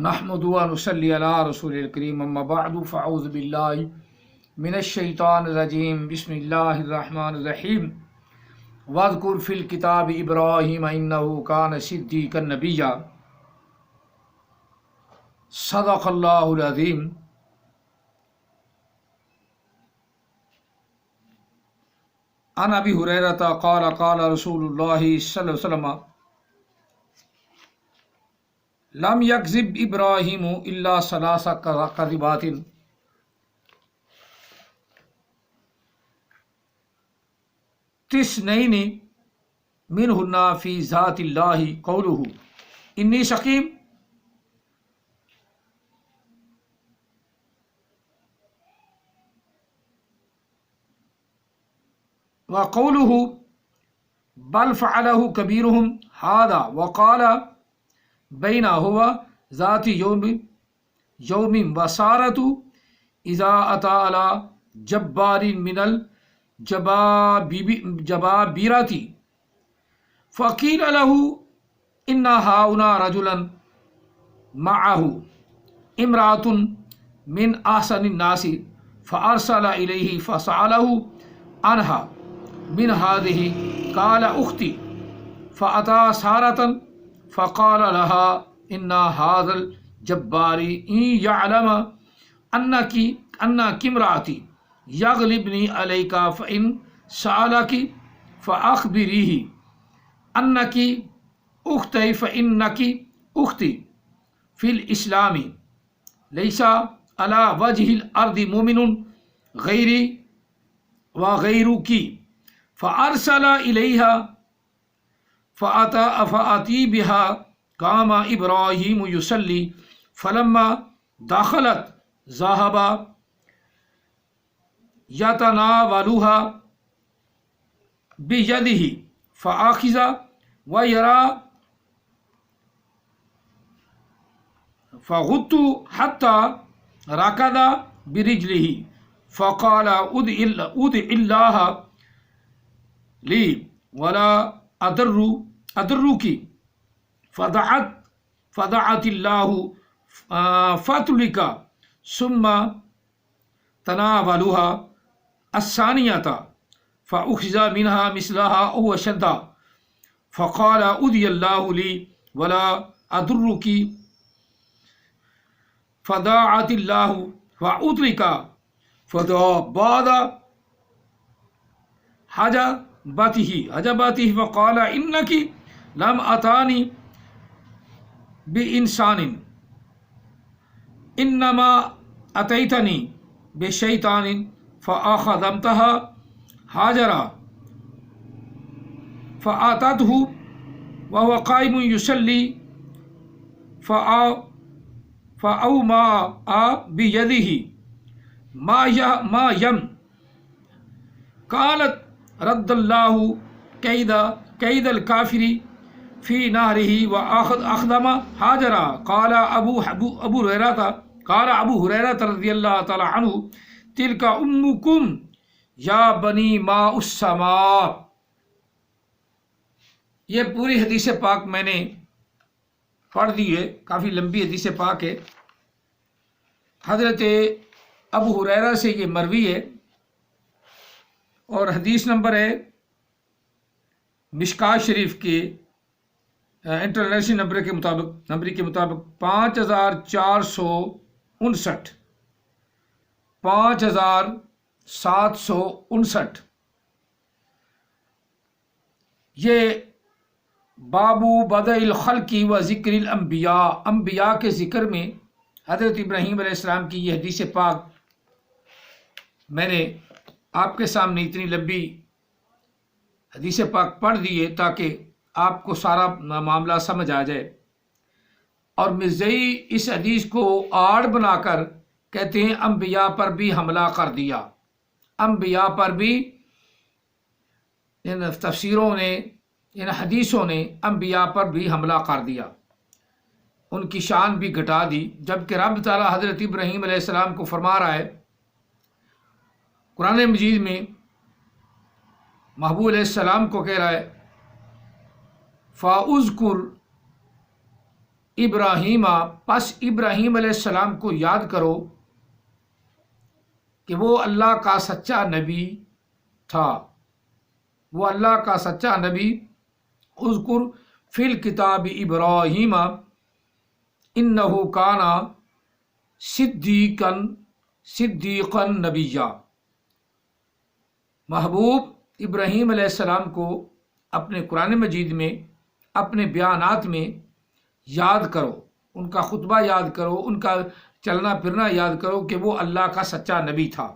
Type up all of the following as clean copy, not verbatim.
نحمد و نصلی علی رسول الکریم اما بعد فاعوذ باللہ من الشیطان الرجیم بسم اللہ الرحمن الرحیم واذکر فی الکتاب ابراہیم انہ کان صدیقا نبیا صدق اللہ العظیم۔ عن ابی ہریرہ قال قال رسول اللہ صلی اللہ علیہ وسلم لم یکذب ابراہیم الا ثلاث کذبات تسنین منہن فی ذات اللہ قولہ انی سقیم وقولہ بل فعلہ کبیرہم ھذا وقال بینہ ہوا ذات یوم وسارت اذا اتا علی جبار من الجبابرۃ فقیل له ان ہاؤنا رجلا معه امرأۃ من احسن الناس فارسل الیہ فسألہ عنها من هذه قال اختی فأتى سارة فقال لها ان هذا الجبار ان يعلم انك امرأتي يغلبني عليك فإن سألك فأخبريه انك اختي فإنك اختي في الإسلام ليس على وجه الأرض مؤمن غيري وغيرك فأرسل إليها فأتي بها قام إبراهيم يصلي فلما دخلت ذهب يتناولها بيده فأخذ ويرى فغط حتى ركض برجله فقال ادع الله لي ولا أدرك فدعت الله فتلك ثم تناولها الثانية فأخذ منها مثلها أو شد فقال ادع الله لي ولا أدرك فدعت الله فأدرك فبعد حجبته فقال إنك لم أتاني بإنسان إنما أتيتني بشيطان فأخذمتها هاجرا فأتته وهو قائم يصلي فأومأ بيده ما يم قالت رد اللہ قید الکافر فی نہرہ واخدم حاجرا قال ابو ہریرہ رضی اللہ تعالی عنہ تلک امکم یا بنی ماء السماء۔ یہ پوری حدیث پاک میں نے پڑھ دی ہے، کافی لمبی حدیث پاک ہے۔ حضرت ابو ہریرہ سے یہ مروی ہے اور حدیث نمبر ہے مشکات شریف کے انٹرنیشنل نمبر کے مطابق 5459 5759۔ یہ بابو بدء الخلق و ذکر الانبیاء، انبیاء کے ذکر میں حضرت ابراہیم علیہ السلام کی یہ حدیث پاک میں نے آپ کے سامنے اتنی لمبی حدیث پاک پڑھ دی ہے تاکہ آپ کو سارا معاملہ سمجھ آ جائے۔ اور مرزائی اس حدیث کو آڑ بنا کر کہتے ہیں انبیاء پر بھی حملہ کر دیا، انبیاء پر بھی ان تفسیروں نے، ان حدیثوں نے انبیاء پر بھی حملہ کر دیا، ان کی شان بھی گھٹا دی، جبکہ رب تعالیٰ حضرت ابراہیم علیہ السلام کو فرما رہا ہے قرآن مجید میں، محبوب علیہ السلام کو کہہ رہا ہے فَأُذْكُرْ ابراہیم، پس ابراہیم علیہ السلام کو یاد کرو کہ وہ اللہ کا سچا نبی تھا، وہ اللہ کا سچا نبی۔ اذکر فی الکتاب ابراہیم انہ کان صدیقا نبیا۔ محبوب ابراہیم علیہ السلام کو اپنے قرآن مجید میں، اپنے بیانات میں یاد کرو، ان کا خطبہ یاد کرو، ان کا چلنا پھرنا یاد کرو کہ وہ اللہ کا سچا نبی تھا۔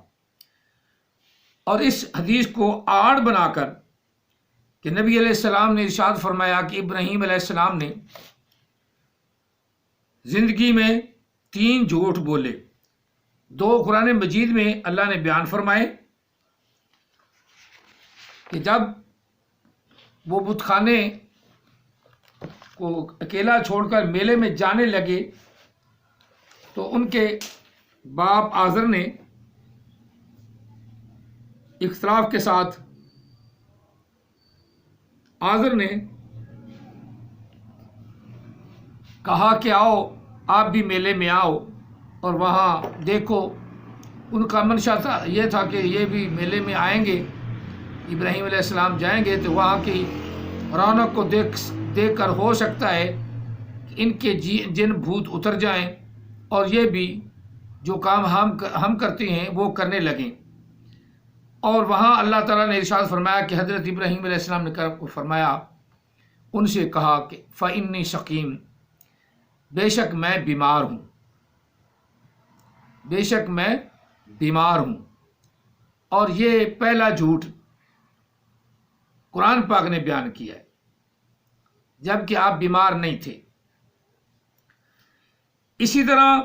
اور اس حدیث کو آڑ بنا کر کہ نبی علیہ السلام نے ارشاد فرمایا کہ ابراہیم علیہ السلام نے زندگی میں 3 جھوٹ بولے، 2 قرآن مجید میں اللہ نے بیان فرمائے کہ جب وہ بت خانے کو اکیلا چھوڑ کر میلے میں جانے لگے تو ان کے باپ آزر نے اختلاف کے ساتھ آزر نے کہا کہ آؤ آپ بھی میلے میں آؤ اور وہاں دیکھو۔ ان کا منشا تھا، یہ تھا کہ یہ بھی میلے میں آئیں گے، ابراہیم علیہ السلام جائیں گے تو وہاں کی رونق کو دیکھ کر ہو سکتا ہے کہ ان کے جن بھوت اتر جائیں اور یہ بھی جو کام ہم کرتے ہیں وہ کرنے لگیں۔ اور وہاں اللہ تعالیٰ نے ارشاد فرمایا کہ حضرت ابراہیم علیہ السلام نے فرمایا، ان سے کہا کہ فَإِنِّي سَقِيمٌ، بے شک میں بیمار ہوں، بے شک میں بیمار ہوں۔ اور یہ پہلا جھوٹ قرآن پاک نے بیان کیا ہے جبکہ آپ بیمار نہیں تھے۔ اسی طرح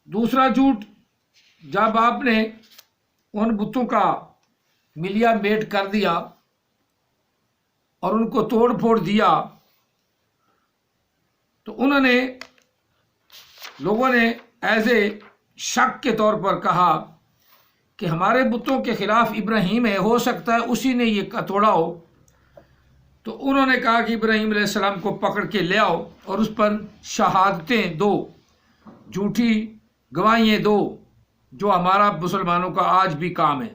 دوسرا جھوٹ، جب آپ نے ان بتوں کا ملیا میٹ کر دیا اور ان کو توڑ پھوڑ دیا تو انہوں نے، لوگوں نے ایز اے شک کے طور پر کہا کہ ہمارے بتوں کے خلاف ابراہیم ہے، ہو سکتا ہے اسی نے یہ توڑا ہو۔ تو انہوں نے کہا کہ ابراہیم علیہ السلام کو پکڑ کے لے آؤ اور اس پر شہادتیں دو، جھوٹی گواہیاں دو، جو ہمارا مسلمانوں کا آج بھی کام ہے۔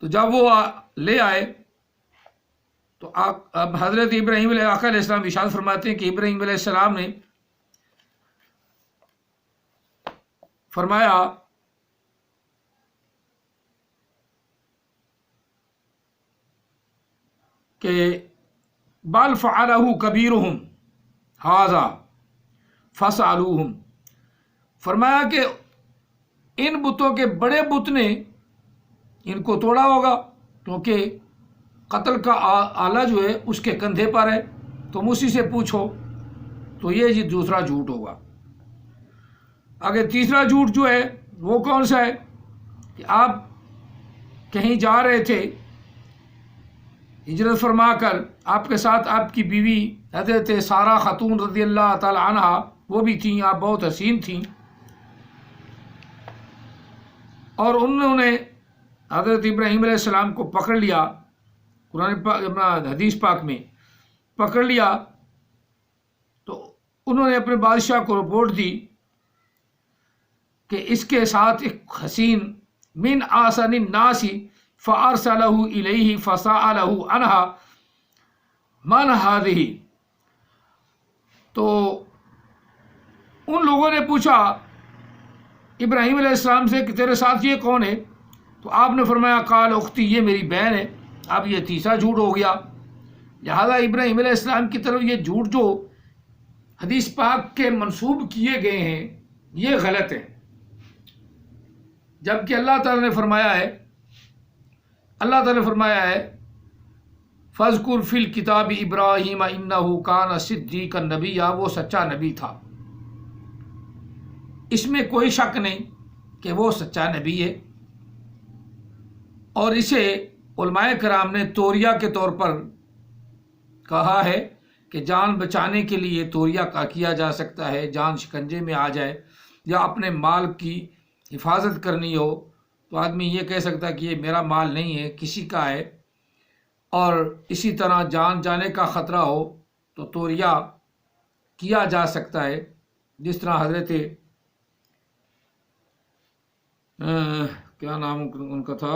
تو جب وہ لے آئے تو اب حضرت ابراہیم علیہ السلام ارشاد فرماتے ہیں کہ ابراہیم علیہ السلام نے فرمایا کہ بل فعلہ کبیرہم ھذا فاسألوہم، فرمایا کہ ان بتوں کے بڑے بت نے ان کو توڑا ہوگا، کیونکہ قتل کا آلہ جو ہے اس کے کندھے پر ہے، تم اسی سے پوچھو۔ تو یہ جی دوسرا جھوٹ ہوگا۔ اگر تیسرا جھوٹ جو ہے وہ کون سا ہے کہ آپ کہیں جا رہے تھے ہجرت فرما کر، آپ کے ساتھ آپ کی بیوی حضرت سارہ خاتون رضی اللہ تعالی عنہ وہ بھی تھیں، آپ بہت حسین تھیں، اور انہوں نے حضرت ابراہیم علیہ السلام کو پکڑ لیا، قرآن پاک حدیث پاک میں پکڑ لیا۔ تو انہوں نے اپنے بادشاہ کو رپورٹ دی کہ اس کے ساتھ ایک حسین من آسن الناس فارسلہ الیہ فسألہ عنہا من ہذہ۔ تو ان لوگوں نے پوچھا ابراہیم علیہ السلام سے کہ تیرے ساتھ یہ کون ہے؟ تو آپ نے فرمایا قال اختی، یہ میری بہن ہے۔ اب یہ تیسرا جھوٹ ہو گیا۔ لہذا ابراہیم علیہ السلام کی طرف یہ جھوٹ جو حدیث پاک کے منسوب کیے گئے ہیں یہ غلط ہے، جبکہ اللہ تعالیٰ نے فرمایا ہے، اللہ تعالیٰ نے فرمایا ہے فَاذْكُرْ فِي الْكِتَابِ إِبْرَاهِيمَ إِنَّهُ كَانَ صِدِّيقًا نَبِيًّا، وہ سچا نبی تھا، اس میں کوئی شک نہیں کہ وہ سچا نبی ہے۔ اور اسے علماء کرام نے توریہ کے طور پر کہا ہے کہ جان بچانے کے لیے توریہ کا کیا جا سکتا ہے، جان شکنجے میں آ جائے یا اپنے مال کی حفاظت کرنی ہو تو آدمی یہ کہہ سکتا ہے کہ یہ میرا مال نہیں ہے، کسی کا ہے، اور اسی طرح جان جانے کا خطرہ ہو تو توریہ کیا جا سکتا ہے، جس طرح حضرت کیا نام ان کا تھا،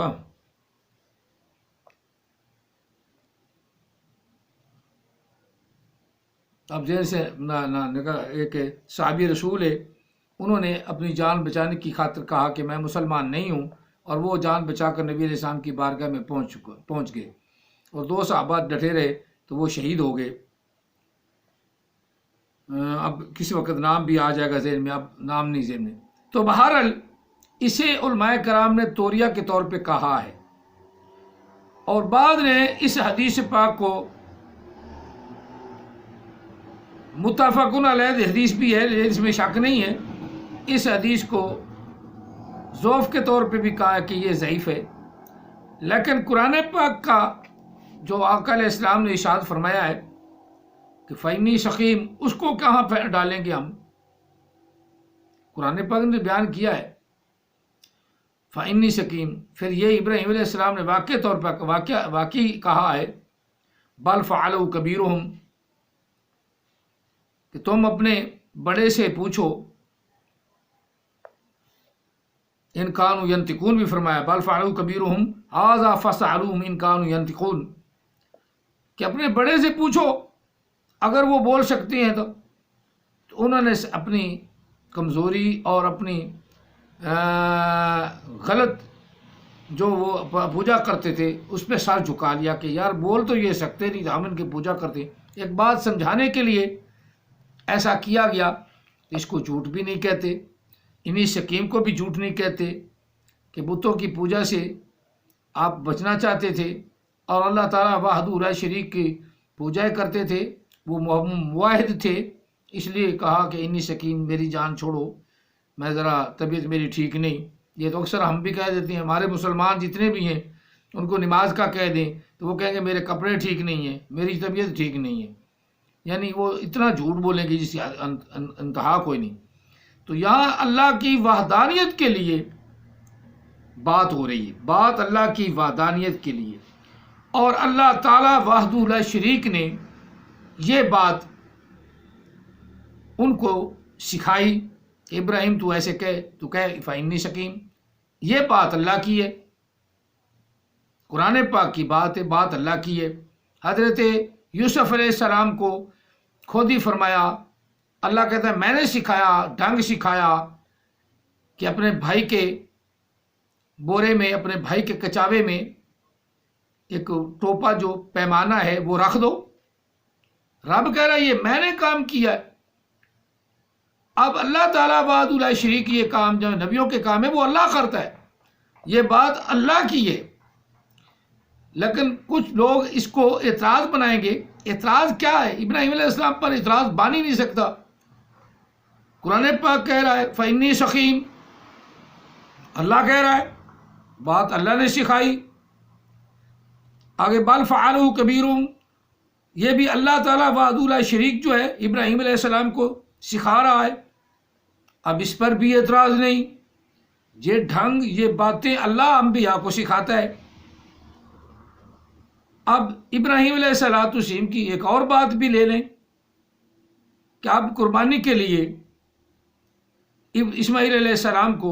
اب جیل سے ایک صحابی رسول ہے، انہوں نے اپنی جان بچانے کی خاطر کہا کہ میں مسلمان نہیں ہوں، اور وہ جان بچا کر نبی علیہ السلام کی بارگاہ میں پہنچ گئے، اور 2 صحابہ ڈٹے رہے تو وہ شہید ہو گئے۔ اب کسی وقت نام بھی آ جائے گا ذہن میں، اب نام نہیں ذہن میں۔ تو بہرحال اسے علماء کرام نے توریہ کے طور پہ کہا ہے، اور بعد نے اس حدیث پاک کو متفقن علیہ حدیث بھی ہے، اس میں شک نہیں ہے، اس حدیث کو ضعف کے طور پہ بھی کہا کہ یہ ضعیف ہے۔ لیکن قرآن پاک کا جو آقا علیہ السلام نے ارشاد فرمایا ہے کہ فَإِنِّي سَقِيمٌ، اس کو کہاں ڈالیں گے ہم؟ قرآن پاک نے بیان کیا ہے فَإِنِّي سَقِيمٌ، پھر یہ ابراہیم علیہ السلام نے واقعی طور پر واقعی کہا ہے بَلْ فَعَلَهُ كَبِيرُهُمْ، کہ تم اپنے بڑے سے پوچھو، ان کانوا ینطقون بھی فرمایا بل فعلوا کبیرہم ھذا فاسألوہم ان کانوا ینطقون، کہ اپنے بڑے سے پوچھو اگر وہ بول سکتے ہیں تو انہوں نے اپنی کمزوری اور اپنی غلط جو وہ پوجا کرتے تھے اس پہ سر جھکا لیا کہ یار بول تو یہ سکتے نہیں، ہم ان کی پوجا کرتے۔ ایک بات سمجھانے کے لیے ایسا کیا گیا، اس کو جھوٹ بھی نہیں کہتے، انہی سکیم کو بھی جھوٹ نہیں کہتے کہ بتوں کی پوجا سے آپ بچنا چاہتے تھے، اور اللہ تعالیٰ وحدہ لا شریک کی پوجا کرتے تھے، وہ واحد تھے، اس لیے کہا کہ انہی سکیم، میری جان چھوڑو، میں ذرا طبیعت میری ٹھیک نہیں۔ یہ تو اکثر ہم بھی کہہ دیتے ہیں، ہمارے مسلمان جتنے بھی ہیں ان کو نماز کا کہہ دیں تو وہ کہیں گے میرے کپڑے ٹھیک نہیں ہیں، میری طبیعت ٹھیک نہیں ہے، یعنی وہ اتنا جھوٹ بولیں گے جس کی انتہا کوئی نہیں۔ تو یہاں اللہ کی وحدانیت کے لیے بات ہو رہی ہے، بات اللہ کی وحدانیت کے لیے، اور اللہ تعالیٰ وحدہ لا شریک نے یہ بات ان کو سکھائی کہ ابراہیم تو ایسے تو کہہ فإنی سقیم، یہ بات اللہ کی ہے، قرآن پاک کی بات ہے، بات اللہ کی ہے۔ حضرت یوسف علیہ السلام کو خود ہی فرمایا، اللہ کہتا ہے میں نے سکھایا، ڈھنگ سکھایا کہ اپنے بھائی کے بورے میں، اپنے بھائی کے کچاوے میں ایک ٹوپا جو پیمانہ ہے وہ رکھ دو۔ رب کہہ رہا ہے یہ میں نے کام کیا ہے۔ اب اللہ تعالیٰ وحدہ لا شریک یہ کام جو نبیوں کے کام ہے وہ اللہ کرتا ہے، یہ بات اللہ کی ہے، لیکن کچھ لوگ اس کو اعتراض بنائیں گے۔ اعتراض کیا ہے؟ ابراہیم علیہ السلام پر اعتراض بن ہی نہیں سکتا۔ قرآن پاک کہہ رہا ہے فإنی سقیم، اللہ کہہ رہا ہے، بات اللہ نے سکھائی۔ آگے بل فعلوا کبیرہم، یہ بھی اللہ تعالیٰ وحدہ لا شریک جو ہے ابراہیم علیہ السلام کو سکھا رہا ہے، اب اس پر بھی اعتراض نہیں۔ یہ ڈھنگ، یہ باتیں اللہ انبیاء کو سکھاتا ہے۔ اب ابراہیم علیہ السلام کی ایک اور بات بھی لے لیں کہ اب قربانی کے لیے اسماعیل علیہ السلام کو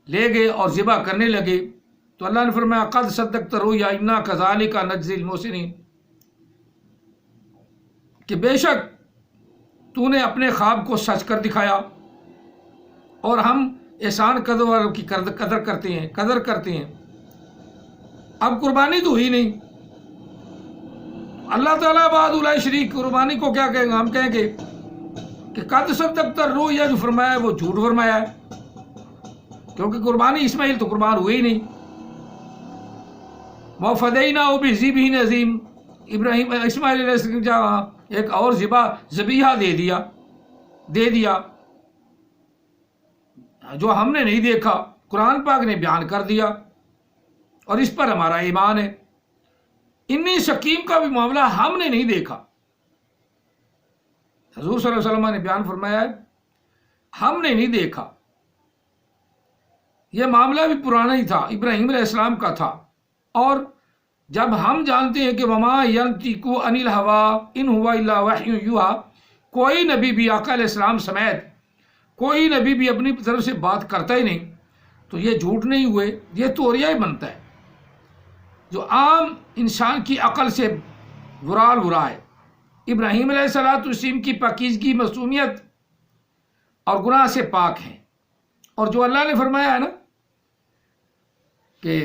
لے گئے اور ذبح کرنے لگے، تو اللہ نے فرمایا قد صدقت الرؤیا انا کذالک نجزی المحسنین، کہ بے شک تو نے اپنے خواب کو سچ کر دکھایا اور ہم احسان قدر والوں کی قدر کرتے ہیں۔ اب قربانی تو ہی نہیں، اللہ تعالیٰ وحدہ لا شریک قربانی کو کیا کہیں گے؟ ہم کہیں گے کہ قد صدقت الرؤیا جو فرمایا ہے وہ جھوٹ فرمایا ہے، کیونکہ قربانی اسماعیل تو قربان ہوئے ہی نہیں۔ وَفَدَيْنَاهُ بِذِبْحٍ عَظِيمٍ، ابراہیم اسماعیل علیہ السلام جہاں ایک اور ذبیحہ دے دیا جو ہم نے نہیں دیکھا، قرآن پاک نے بیان کر دیا، اور اس پر ہمارا ایمان ہے۔ انی سکیم کا بھی معاملہ ہم نے نہیں دیکھا، حضور صلی اللہ علیہ وسلم نے بیان فرمایا ہے ہم نے نہیں دیکھا، یہ معاملہ بھی پرانا ہی تھا، ابراہیم علیہ السلام کا تھا، اور جب ہم جانتے ہیں کہ وما ینطق عن الہوی ان ہوا الا وحی یوحی، کوئی نبی بھی آقا علیہ السلام سمیت کوئی نبی بھی اپنی طرف سے بات کرتا ہی نہیں، تو یہ جھوٹ نہیں ہوئے، یہ توریہ ہی بنتا ہے جو عام انسان کی عقل سے برا ہے۔ ابراہیم علیہ السلام کی پاکیزگی، معصومیت اور گناہ سے پاک ہیں، اور جو اللہ نے فرمایا ہے نا کہ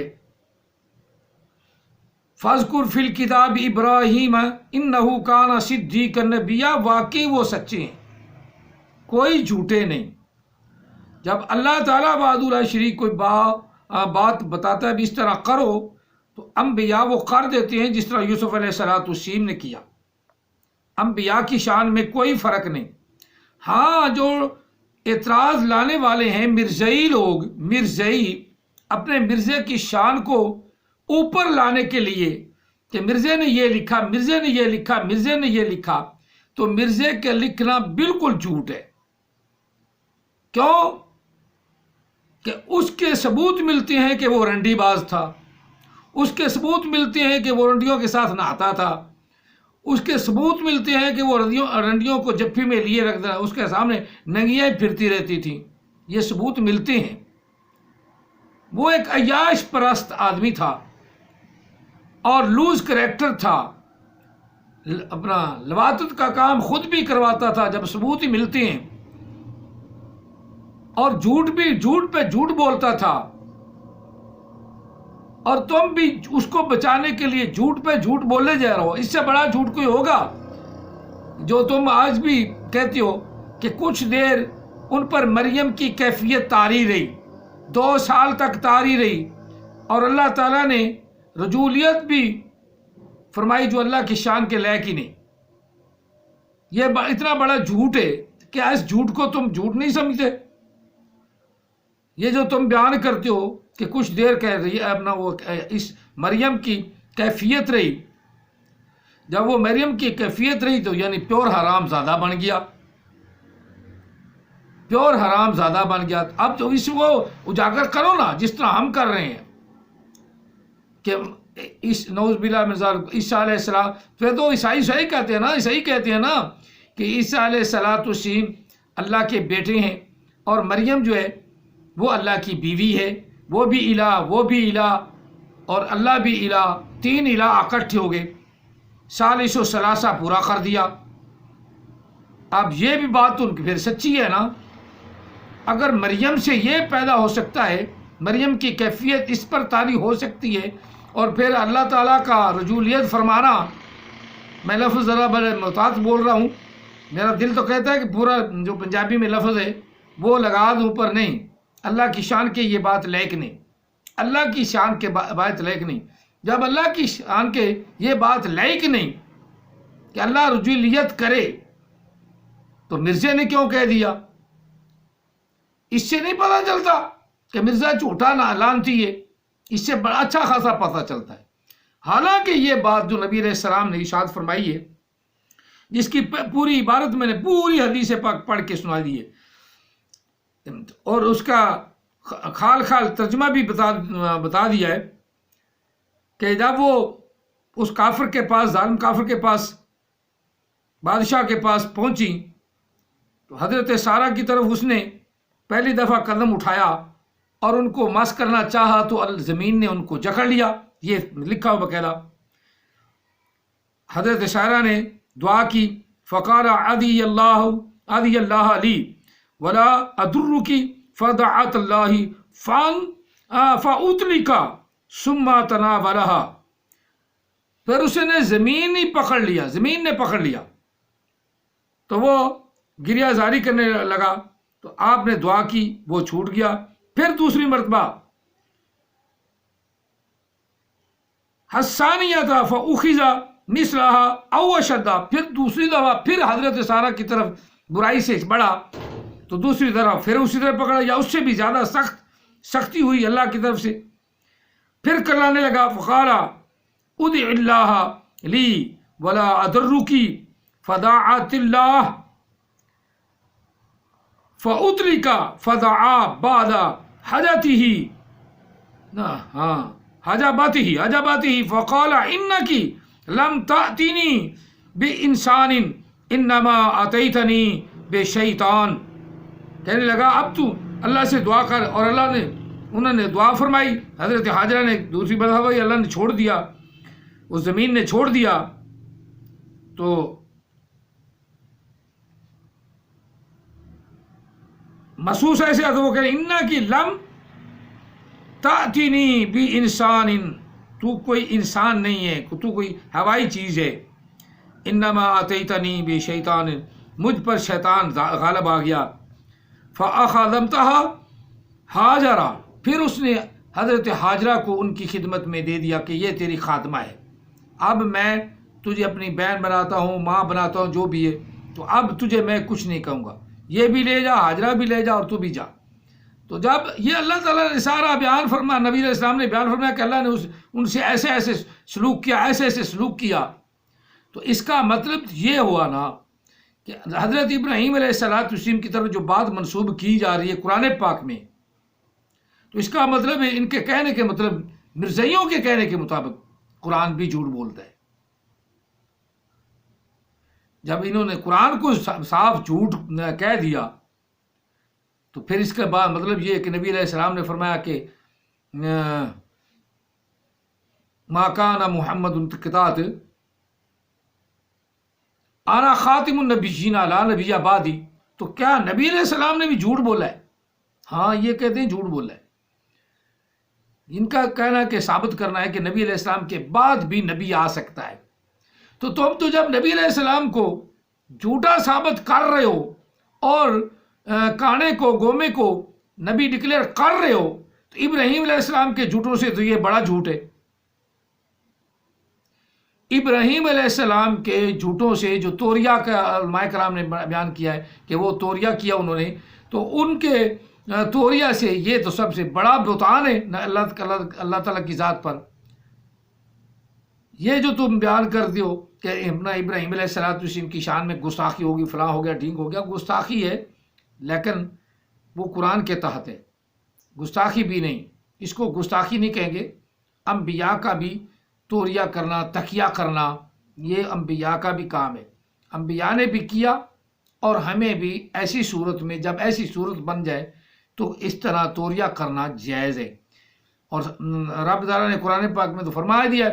فَاذْكُرْ فِي الْكِتَابِ إِبْرَاهِيمَ إِنَّهُ كَانَ صِدِّيقًا نَبِيًّا، واقعی وہ سچے ہیں، کوئی جھوٹے نہیں۔ جب اللہ تعالیٰ وحدہ لا شریک کوئی بات بتاتا ہے بھی اس طرح کرو، تو انبیاء وہ کر دیتے ہیں، جس طرح یوسف علیہ السلام نے کیا۔ انبیاء کی شان میں کوئی فرق نہیں۔ ہاں، جو اعتراض لانے والے ہیں مرزئی لوگ، مرزئی اپنے مرزے کی شان کو اوپر لانے کے لیے کہ مرزے نے یہ لکھا، مرزے نے یہ لکھا، مرزے نے یہ لکھا، تو مرزے کے لکھنا بالکل جھوٹ ہے۔ کیوں؟ کہ اس کے ثبوت ملتے ہیں کہ وہ رنڈی باز تھا، اس کے ثبوت ملتے ہیں کہ وہ رنڈیوں کے ساتھ نہاتا تھا، اس کے ثبوت ملتے ہیں کہ وہ رنڈیوں کو جفی میں لیے رکھتا، اس کے سامنے ننگیاں پھرتی رہتی تھیں، یہ ثبوت ملتے ہیں۔ وہ ایک عیاش پرست آدمی تھا اور لوز کریکٹر تھا، اپنا لواطت کا کام خود بھی کرواتا تھا جب ثبوت ہی ملتے ہیں، اور جھوٹ پہ جھوٹ بولتا تھا، اور تم بھی اس کو بچانے کے لیے جھوٹ پہ جھوٹ بولے جا رہے ہو۔ اس سے بڑا جھوٹ کوئی ہوگا؟ جو تم آج بھی کہتے ہو کہ کچھ دیر ان پر مریم کی کیفیت طاری رہی، 2 سال تک طاری رہی، اور اللہ تعالیٰ نے رجولیت بھی فرمائی جو اللہ کی شان کے لائق ہی نہیں۔ یہ اتنا بڑا جھوٹ ہے کہ اس جھوٹ کو تم جھوٹ نہیں سمجھتے؟ یہ جو تم بیان کرتے ہو کہ کچھ دیر کہہ رہی ہے اپنا وہ اس مریم کی کیفیت رہی، جب وہ مریم کی کیفیت رہی تو یعنی پیور حرام زادہ بن گیا، پیور حرام زادہ بن گیا۔ اب تو اس کو اجاگر کرو نا، جس طرح ہم کر رہے ہیں کہ اس نعوذ باللہ من ذالک عیسیٰ علیہ السلام، پھر تو عیسائی صحیح کہتے ہیں نا، عیسائی کہتے ہیں نا کہ عیسیٰ علیہ السلام اللہ کے بیٹے ہیں، اور مریم جو ہے وہ اللہ کی بیوی ہے، وہ بھی الہ، وہ بھی الہ، اور اللہ بھی الہ، 3 الہ اکٹھے ہو گئے، ثالث و ثلاثہ پورا کر دیا۔ اب یہ بھی بات تو پھر سچی ہے نا، اگر مریم سے یہ پیدا ہو سکتا ہے، مریم کی کیفیت اس پر طاری ہو سکتی ہے، اور پھر اللہ تعالیٰ کا رجولیت فرمانا، میں لفظ ذرا بڑے محتاط بول رہا ہوں، میرا دل تو کہتا ہے کہ پورا جو پنجابی میں لفظ ہے وہ لگا دوں پر، نہیں، اللہ کی شان کے یہ بات لائق نہیں، اللہ کی شان کے بات لائق نہیں۔ جب اللہ کی شان کے یہ بات لائق نہیں کہ اللہ رجولیت کرے، تو مرزے نے کیوں کہہ دیا؟ اس سے نہیں پتہ چلتا کہ مرزا جھوٹا لعنتی ہے؟ اس سے بڑا اچھا خاصا پتہ چلتا ہے۔ حالانکہ یہ بات جو نبی علیہ السلام نے ارشاد فرمائی ہے، جس کی پوری عبارت میں نے پوری حدیث پاک پڑھ کے سنا دی ہے، اور اس کا خال ترجمہ بھی بتا دیا ہے، کہ جب وہ اس کافر کے پاس، ظالم کافر کے پاس، بادشاہ کے پاس پہنچی، تو حضرت سارہ کی طرف اس نے پہلی دفعہ قدم اٹھایا اور ان کو مس کرنا چاہا، تو زمین نے ان کو جکڑ لیا، یہ لکھا ہو باقاعدہ۔ حضرت سارہ نے دعا کی، فقال عدی اللہ علی ولا ادرکی، فدعت اللہ فاطلقا ثم تناولها، پھر اس نے زمین ہی پکڑ لیا، زمین نے پکڑ لیا، تو وہ گریہ زاری کرنے لگا، تو آپ نے دعا کی، وہ چھوٹ گیا۔ پھر دوسری مرتبہ حسانیہ تھا فاخذ مثلها او اشد، پھر دوسری دفعہ پھر حضرت سارہ کی طرف برائی سے بڑھا، تو دوسری طرح پھر اسی طرح پکڑا، یا اس سے بھی زیادہ سختی ہوئی اللہ کی طرف سے۔ پھر کرانے لگا، فقال ادع اللہ لی ولا ادرکی، فدعت اللہ فاطلق فدعا بعد حاجته، ہاں حجبته فقال انکی لم تأتینی بانسان انما اتیتنی بشیطان. کہنے لگا اب تو اللہ سے دعا کر، اور اللہ نے انہوں نے دعا فرمائی. حضرت حاجرہ نے دوسری مرتبہ اللہ نے چھوڑ دیا، اس زمین نے چھوڑ دیا. تو محسوس ایسے تو وہ کہے انا کی لم تأتینی بانسان، تو کوئی انسان نہیں ہے، تو کوئی ہوائی چیز ہے. انما اتیتنی بشیطان، مجھ پر شیطان غالب آ گیا. فاخذمتها حاجرہ، پھر اس نے حضرت حاجرہ کو ان کی خدمت میں دے دیا کہ یہ تیری خاتمہ ہے، اب میں تجھے اپنی بہن بناتا ہوں، ماں بناتا ہوں، جو بھی ہے، تو اب تجھے میں کچھ نہیں کہوں گا، یہ بھی لے جا، حاجرہ بھی لے جا، اور تو بھی جا. تو جب یہ اللہ تعالیٰ نے سارا بیان فرمایا، نبی علیہ السلام نے بیان فرمایا کہ اللہ نے ان سے ایسے ایسے سلوک کیا، ایسے ایسے سلوک کیا، تو اس کا مطلب یہ ہوا نا کہ حضرت ابراہیم علیہ السلام کی طرف جو بات منسوب کی جا رہی ہے قرآن پاک میں، تو اس کا مطلب ہے ان کے کہنے کے مطلب مرزائیوں کے کہنے کے مطابق قرآن بھی جھوٹ بولتا ہے. جب انہوں نے قرآن کو صاف جھوٹ کہہ دیا تو پھر اس کے بعد مطلب یہ کہ نبی علیہ السلام نے فرمایا کہ ما کان محمد قطعت انا خاتم النبیین لا نبی بعدی. تو کیا نبی علیہ السلام نے بھی جھوٹ بولا ہے؟ ہاں، یہ کہتے ہیں جھوٹ بولا ہے. ان کا کہنا کہ ثابت کرنا ہے کہ نبی علیہ السلام کے بعد بھی نبی آ سکتا ہے. تو تم تو جب نبی علیہ السلام کو جھوٹا ثابت کر رہے ہو اور کانے کو گومے کو نبی ڈکلیئر کر رہے ہو، تو ابراہیم علیہ السلام کے جھوٹوں سے تو یہ بڑا جھوٹ ہے. ابراہیم علیہ السلام کے جھوٹوں سے جو توریہ کا علماء کرام نے بیان کیا ہے کہ وہ توریہ کیا انہوں نے، تو ان کے توریہ سے یہ تو سب سے بڑا بہتان ہے اللہ تعالیٰ کی ذات پر. یہ جو تم بیان کرتے ہو کہ اپنا ابراہیم علیہ السلام کی شان میں گستاخی ہوگی، فلاں ہو گیا، ڈھینگ ہو گیا، گستاخی ہے لیکن وہ قرآن کے تحت ہے، گستاخی بھی نہیں. اس کو گستاخی نہیں کہیں گے. انبیاء کا بھی توریہ کرنا، تقیہ کرنا، یہ انبیاء کا بھی کام ہے. انبیاء نے بھی کیا، اور ہمیں بھی ایسی صورت میں جب ایسی صورت بن جائے تو اس طرح توریہ کرنا جائز ہے. اور رب تعالیٰ نے قرآن پاک میں تو فرما دیا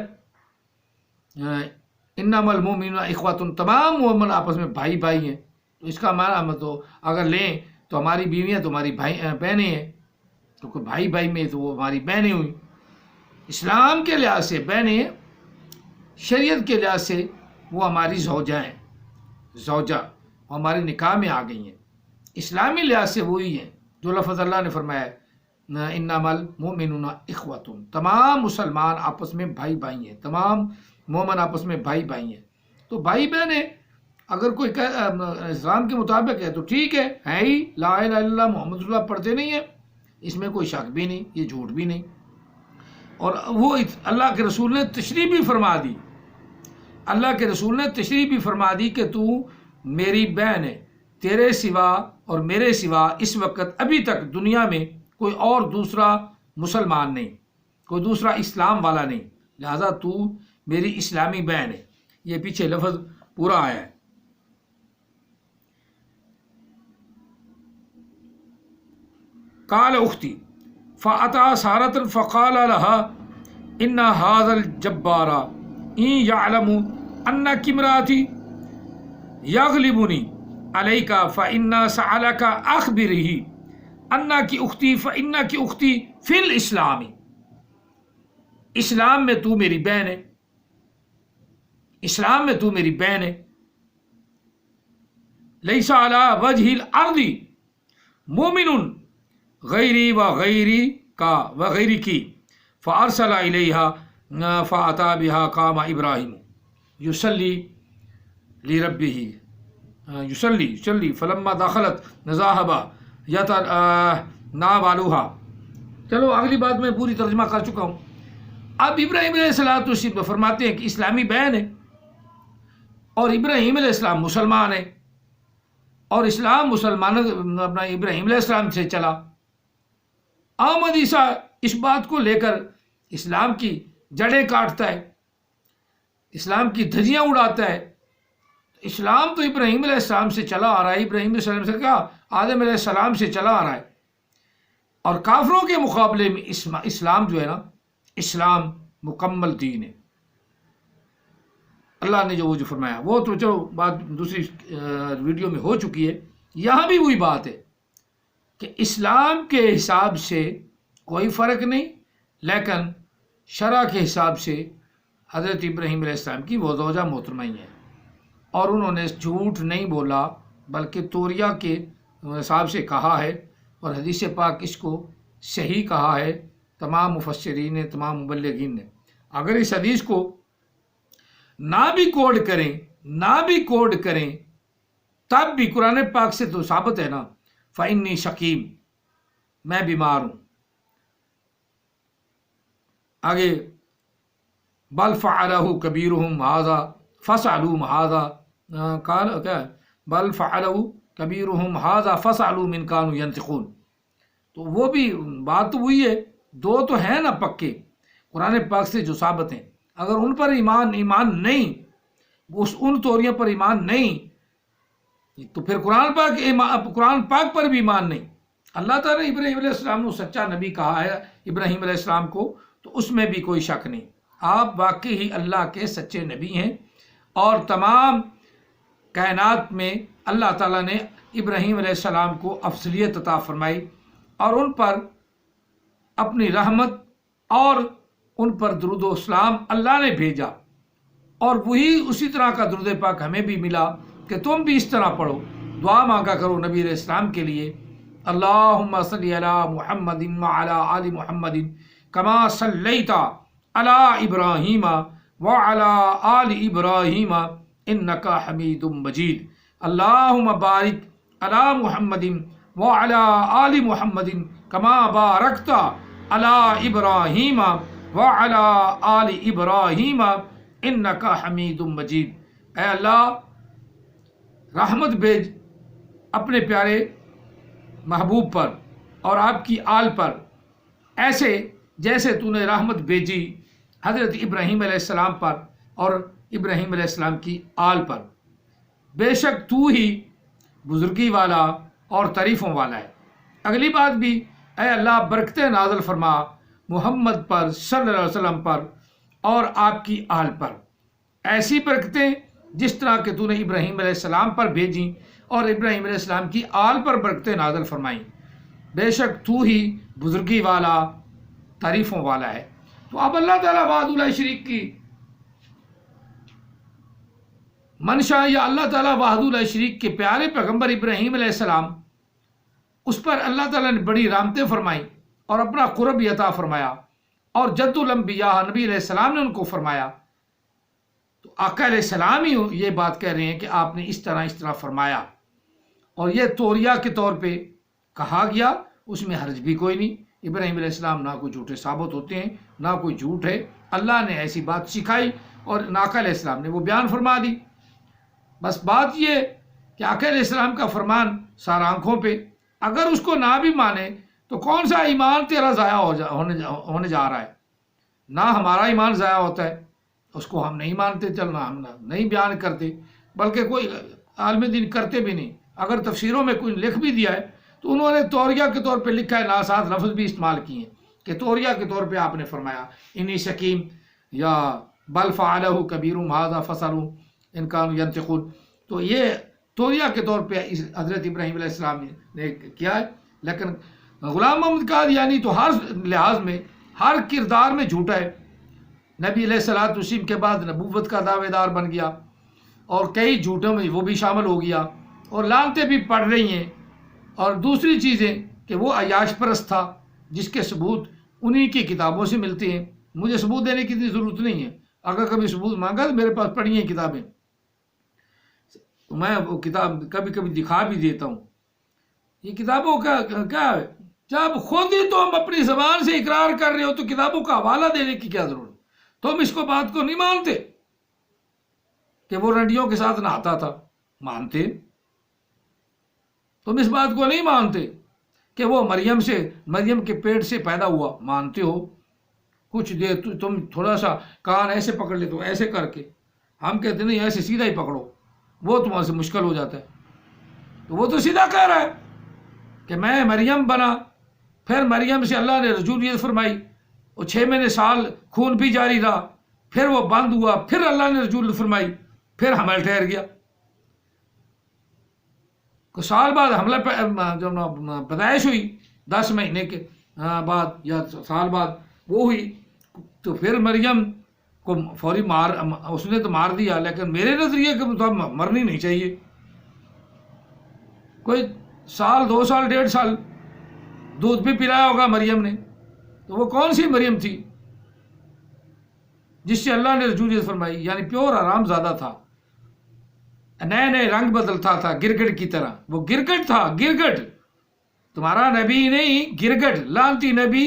انما المؤمنون اخوۃ، تمام مومن آپس میں بھائی بھائی ہیں. تو اس کا معنی تو اگر لیں تو ہماری بیویاں تو ہماری بہنیں ہیں، تو کوئی بھائی بھائی میں تو وہ ہماری بہنیں ہوئیں. اسلام کے لحاظ سے بہنیں، شریعت کے لحاظ سے وہ ہماری زوجہ ہیں، زوجہ ہمارے نکاح میں آ گئی ہیں. اسلامی لحاظ سے وہی ہیں جو لفظ اللہ نے فرمایا انما المؤمنون اخوۃ، تمام مسلمان آپس میں بھائی بھائی ہیں، تمام مومن آپس میں بھائی بھائی ہیں. تو بھائی بہنیں اگر کوئی اسلام کے مطابق ہے تو ٹھیک ہے ہی، لا الہ الا اللہ محمد رسول اللہ پڑھتے نہیں ہیں، اس میں کوئی شک بھی نہیں، یہ جھوٹ بھی نہیں. اور وہ اللہ کے رسول نے تشریح بھی فرما دی، اللہ کے رسول نے تشریح بھی فرما دی کہ تو میری بہن ہے، تیرے سوا اور میرے سوا اس وقت ابھی تک دنیا میں کوئی اور دوسرا مسلمان نہیں، کوئی دوسرا اسلام والا نہیں، لہذا تو میری اسلامی بہن ہے. یہ پیچھے لفظ پورا آیا ہے. قال اختی فأتى سارة فقال لها ان هذا الجبار ان يعلم انك امرأتي يغلبني عليك فإن سألك أخبره انك اختی فإنك اختی في الاسلام. اسلام میں تو میری بہن ہے، اسلام میں تو میری بہن ہے. لیس علی وجہ الارض مومن غیری و غیری کا و غیری کی فارسل الیہا فاتا بها قام ابراہیم یصلی لربہ یصلی فلما دخلت نزاہبا نابالوہا. چلو اگلی بات میں پوری ترجمہ کر چکا ہوں. اب ابراہیم علیہ السلام فرماتے ہیں کہ اسلامی بہن ہے، اور ابراہیم علیہ السلام مسلمان ہے، اور اسلام مسلمان اپنا ابراہیم علیہ السلام سے چلا. احمد عیسیٰ اس بات کو لے کر اسلام کی جڑیں کاٹتا ہے، اسلام کی دھجیاں اڑاتا ہے۔ اسلام تو ابراہیم علیہ السلام سے چلا آ رہا ہے، ابراہیم علیہ السلام سے کیا آدم علیہ السلام سے چلا آ رہا ہے، اور کافروں کے مقابلے میں اسلام جو ہے نا، اسلام مکمل دین ہے۔ اللہ نے جو فرمایا وہ تو چلو بات دوسری ویڈیو میں ہو چکی ہے، یہاں بھی وہی بات ہے کہ اسلام کے حساب سے کوئی فرق نہیں، لیکن شرع کے حساب سے حضرت ابراہیم علیہ السلام کی وہ زوجہ محترمہ ہی ہے، اور انہوں نے جھوٹ نہیں بولا بلکہ توریہ کے حساب سے کہا ہے، اور حدیث پاک اس کو صحیح کہا ہے تمام مفسرین نے، تمام مبلغین نے۔ اگر اس حدیث کو نہ بھی کوڈ کریں تب بھی قرآن پاک سے تو ثابت ہے نا، فَإِنِّي شَقِيم، میں بیمار ہوں۔ آگے بل فعلہ کبیرہم ھذا فاسألوا ھذا قال کیا بل فعلہ کبیرہم ھذا فاسألوا من کانوا ینطقون، تو وہ بھی بات تو وہی ہے، دو تو ہیں نا پکے قرآن پاک سے جو ثابت ہیں، اگر ان پر ایمان نہیں، ان توریوں پر ایمان نہیں، تو پھر قرآن پاک پر بھی ایمان نہیں۔ اللہ تعالیٰ نے ابراہیم علیہ السلام کو سچا نبی کہا ہے، ابراہیم علیہ السلام کو، تو اس میں بھی کوئی شک نہیں، آپ واقعی ہی اللہ کے سچے نبی ہیں، اور تمام کائنات میں اللہ تعالیٰ نے ابراہیم علیہ السلام کو افضلیت عطا فرمائی، اور ان پر اپنی رحمت اور ان پر درود و اسلام اللہ نے بھیجا، اور وہی اسی طرح کا درود پاک ہمیں بھی ملا کہ تم بھی اس طرح پڑھو، دعا مانگا کرو نبی علیہ السلام کے لیے، اللہم صلی علی محمد وعلی آل محمد کما صلیت علی ابراہیم وعلی آل ابراہیم انک حمید مجید، اللہم بارک علی محمد وعلی آل محمد کما بارکت علی ابراہیم وعلی آل ابراہیم انک حمید مجید۔ اے اللہ رحمت بھیج اپنے پیارے محبوب پر اور آپ کی آل پر، ایسے جیسے تو نے رحمت بھیجی حضرت ابراہیم علیہ السلام پر اور ابراہیم علیہ السلام کی آل پر، بے شک تو ہی بزرگی والا اور تعریفوں والا ہے۔ اگلی بات بھی، اے اللہ برکتیں نازل فرما محمد پر صلی اللہ علیہ وسلم پر اور آپ کی آل پر، ایسی برکتیں جس طرح کہ تو نے ابراہیم علیہ السلام پر بھیجیں اور ابراہیم علیہ السلام کی آل پر برکتیں نازل فرمائیں، بے شک تو ہی بزرگی والا تعریفوں والا ہے۔ تو اب اللہ تعالیٰ وحدہ لا شریک کی منشا، یا اللہ تعالیٰ وحدہ لا شریک کے پیارے پیغمبر ابراہیم علیہ السلام، اس پر اللہ تعالیٰ نے بڑی رحمتیں فرمائیں اور اپنا قرب عطا فرمایا، اور جد الانبیاء نبی علیہ السلام نے ان کو فرمایا، تو آقا علیہ السلام ہی یہ بات کہہ رہے ہیں کہ آپ نے اس طرح فرمایا، اور یہ توریہ کے طور پہ کہا گیا، اس میں حرج بھی کوئی نہیں۔ ابراہیم علیہ السلام نہ کوئی جھوٹے ثابت ہوتے ہیں، نہ کوئی جھوٹ ہے، اللہ نے ایسی بات سکھائی اور آقا علیہ السلام نے وہ بیان فرما دی۔ بس بات یہ کہ آقا علیہ السلام کا فرمان سار آنکھوں پہ، اگر اس کو نہ بھی مانے تو کون سا ایمان تیرا ضائع ہونے جا رہا ہے؟ نہ ہمارا ایمان ضائع ہوتا ہے، اس کو ہم نہیں مانتے، چلنا ہم نہیں بیان کرتے، بلکہ کوئی عالم دین کرتے بھی نہیں۔ اگر تفسیروں میں کوئی لکھ بھی دیا ہے تو انہوں نے توریہ کے طور پہ لکھا ہے، ناسات لفظ بھی استعمال کیے ہیں کہ توریہ کے طور پہ آپ نے فرمایا انی شکیم، یا بل فعلہ کبیرہم ھذا فاسألوا ان کانوا ینطقون، تو یہ توریہ کے طور پہ حضرت ابراہیم علیہ السلام نے کیا ہے۔ لیکن غلام محمد قادیانی تو ہر لحاظ میں، ہر کردار میں جھوٹا ہے، نبی علیہ الصلوۃ والسلام کے بعد نبوت کا دعوے دار بن گیا، اور کئی جھوٹوں میں وہ بھی شامل ہو گیا، اور لعنتیں بھی پڑ رہی ہیں۔ اور دوسری چیزیں کہ وہ عیاش پرست تھا، جس کے ثبوت انہی کی کتابوں سے ملتے ہیں، مجھے ثبوت دینے کی اتنی ضرورت نہیں ہے، اگر کبھی ثبوت مانگا تو میرے پاس پڑھی ہیں کتابیں، تو میں وہ کتاب کبھی کبھی دکھا بھی دیتا ہوں۔ یہ کتابوں کا کیا ہے؟ جب خود ہی تم اپنی زبان سے اقرار کر رہے ہو تو کتابوں کا حوالہ دینے کی کیا ضرورت؟ تم اس کو بات کو نہیں مانتے کہ وہ رنڈیوں کے ساتھ نہاتا تھا، مانتے؟ تم اس بات کو نہیں مانتے کہ وہ مریم کے پیٹ سے پیدا ہوا، مانتے ہو؟ کچھ دیر تم تھوڑا سا کان ایسے پکڑ لیتے ہو ایسے کر کے، ہم کہتے نہیں ایسے سیدھا ہی پکڑو، وہ تمہارے سے مشکل ہو جاتا ہے. تو وہ تو سیدھا کہہ رہا ہے کہ میں مریم بنا، پھر مریم سے اللہ نے رجولیت فرمائی، وہ 6 مہینے سال خون بھی جاری رہا، پھر وہ بند ہوا، پھر اللہ نے رجولیت فرمائی، پھر حمل ٹھہر گیا. سال بعد حملہ پیدائش ہوئی، 10 مہینے کے بعد یا سال بعد وہ ہوئی. تو پھر مریم کو فوری اس نے تو مار دیا، لیکن میرے نظریے کے مطابق مرنی نہیں چاہیے. کوئی سال 2 سال 1.5 سال دودھ بھی پلایا ہوگا مریم نے. تو وہ کون سی مریم تھی جس سے اللہ نے رجولیت فرمائی؟ یعنی پیور آرام زادہ تھا، نئے نئے رنگ بدلتا تھا گرگٹ کی طرح. وہ گرگٹ تھا، گرگٹ، تمہارا نبی نہیں، گرگٹ، لعنتی نبی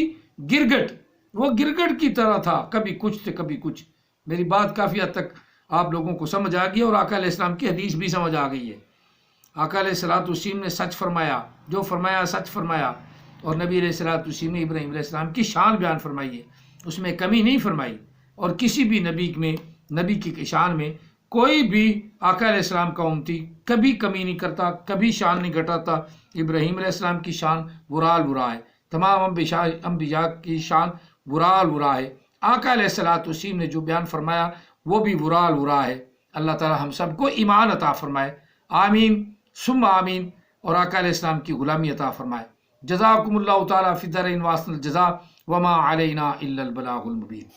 گرگٹ. وہ گرگٹ کی طرح تھا، کبھی کچھ تھے کبھی کچھ. میری بات کافی حد تک آپ لوگوں کو سمجھ آ گئی، اور آقا علیہ السلام کی حدیث بھی سمجھ آ گئی ہے. آقا علیہ السلام نے سچ فرمایا، جو فرمایا سچ فرمایا. اور نبی علیہ السلام نے ابراہیم علیہ السلام کی شان بیان فرمائی ہے، اس میں کمی نہیں فرمائی. اور کسی بھی نبی کی شان میں کوئی بھی آقا علیہ السلام کا امتی کبھی کمی نہیں کرتا، کبھی شان نہیں گھٹاتا. ابراہیم علیہ السلام کی شان برال برا ہے، تمام انبیاء کی شان برال برا ہے. آقا علیہ السلام نے جو بیان فرمایا وہ بھی برال برا ہے. اللہ تعالی ہم سب کو ایمان عطا فرمائے، آمین ثم آمین، اور آقا علیہ السلام کی غلامی عطا فرمائے. جزاکم اللہ تعالی فی الدارین واحسن الجزاء، وما علینا الا البلاغ المبین.